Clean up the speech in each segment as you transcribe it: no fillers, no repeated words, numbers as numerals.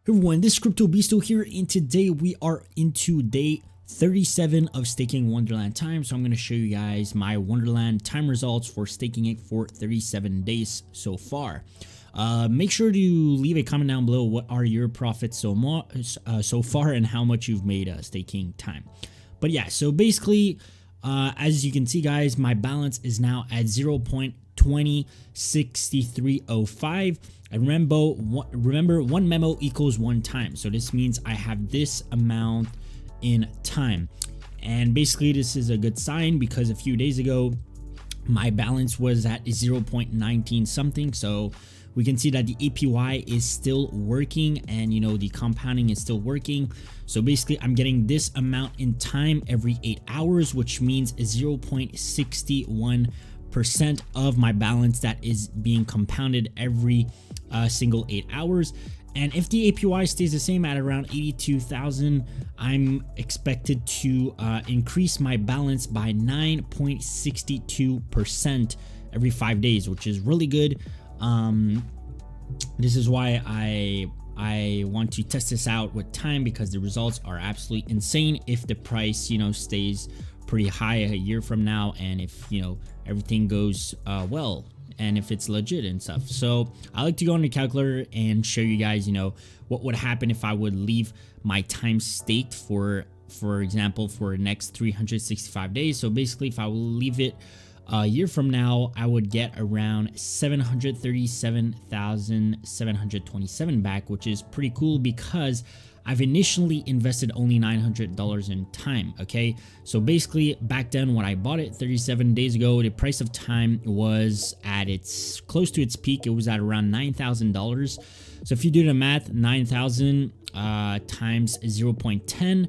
Hey everyone, this is CryptoBisto here, and today we are into day 37 of staking Wonderland time. So I'm going to show you guys my Wonderland time results for staking it for 37 days so far. Make sure to leave a comment down below what are your profits so far and how much you've made staking time. But yeah, so basically, as you can see guys, my balance is now at 0.206305. And remember, one memo equals one time. So this means I have this amount in time. And basically this is a good sign because a few days ago, my balance was at 0.19 something. So we can see that the APY is still working and the compounding is still working. So basically I'm getting this amount in time every 8 hours, which means 0.61% of my balance that is being compounded every single 8 hours. And if the APY stays the same at around 82,000, I'm expected to increase my balance by 9.62% every 5 days, which is really good. This is why I want to test this out with time, because the results are absolutely insane if the price stays pretty high a year from now, and if everything goes well, and if it's legit and stuff. So I like to go on the calculator and show you guys what would happen if I would leave my time staked for example for the next 365 days. So basically if I will leave it a year from now, I would get around 737,727 back, which is pretty cool because I've initially invested only $900 in time. Okay, so basically back then when I bought it 37 days ago, the price of time was at close to its peak. It was at around $9,000. So if you do the math, 9,000 times 0.10,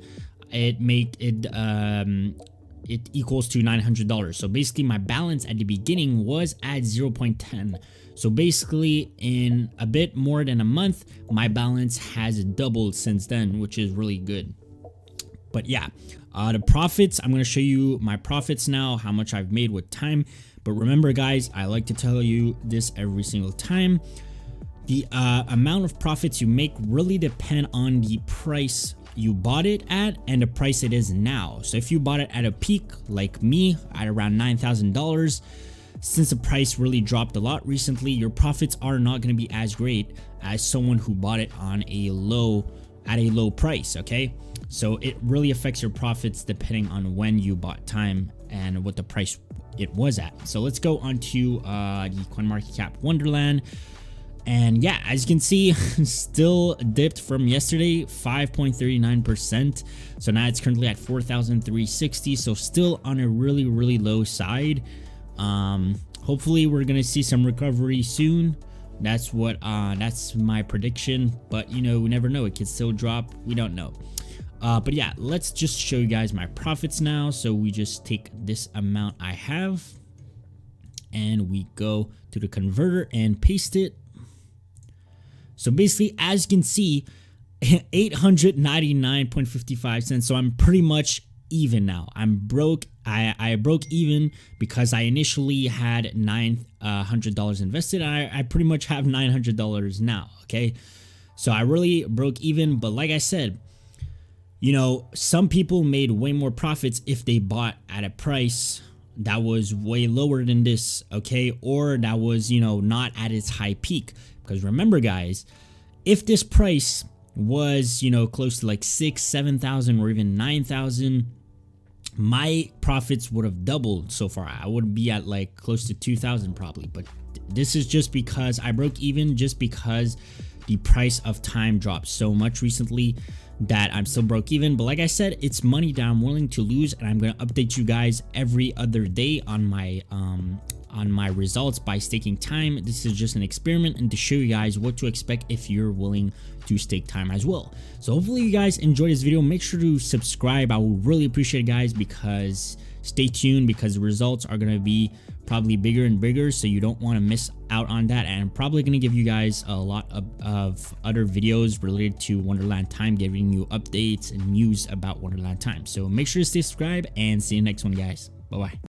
it equals to $900. So basically my balance at the beginning was at 0.10. So basically in a bit more than a month, my balance has doubled since then, which is really good. But yeah, the profits, I'm going to show you my profits now, how much I've made with time. But remember guys, I like to tell you this every single time. The amount of profits you make really depend on the price you bought it at and the price it is now. So if you bought it at a peak like me at around $9,000, since the price really dropped a lot recently, your profits are not going to be as great as someone who bought it on at a low price. Okay, so it really affects your profits depending on when you bought time and what the price it was at. So let's go on to the CoinMarketCap Wonderland. And yeah, as you can see, still dipped from yesterday, 5.39%. So now it's currently at 4,360. So still on a really low side. Hopefully we're gonna see some recovery soon. That's my prediction. But we never know. It could still drop. We don't know. But yeah, let's just show you guys my profits now. So we just take this amount I have, and we go to the converter and paste it. So basically, as you can see, 899.55 cents. So I'm pretty much even now. I'm broke. I broke even because I initially had $900 invested. I pretty much have $900 now. Okay, so I really broke even. But like I said, some people made way more profits if they bought at a price that was way lower than this. Okay, or that was not at its high peak. Because remember guys, if this price was close to like 6,000-7,000 or even 9,000, my profits would have doubled so far. I would be at like close to 2,000 probably. But this is just because I broke even, just because the price of time dropped so much recently that I'm still broke even. But like I said, it's money that I'm willing to lose, and I'm going to update you guys every other day on my results by staking time. This is just an experiment and to show you guys what to expect if you're willing to stake time as well. So hopefully you guys enjoyed this video. Make sure to subscribe. I would really appreciate it guys, because stay tuned, because the results are going to be probably bigger and bigger, so you don't want to miss out on that. And I'm probably going to give you guys a lot of other videos related to Wonderland time, giving you updates and news about Wonderland time. So make sure to stay subscribed, and see you next one guys. Bye bye.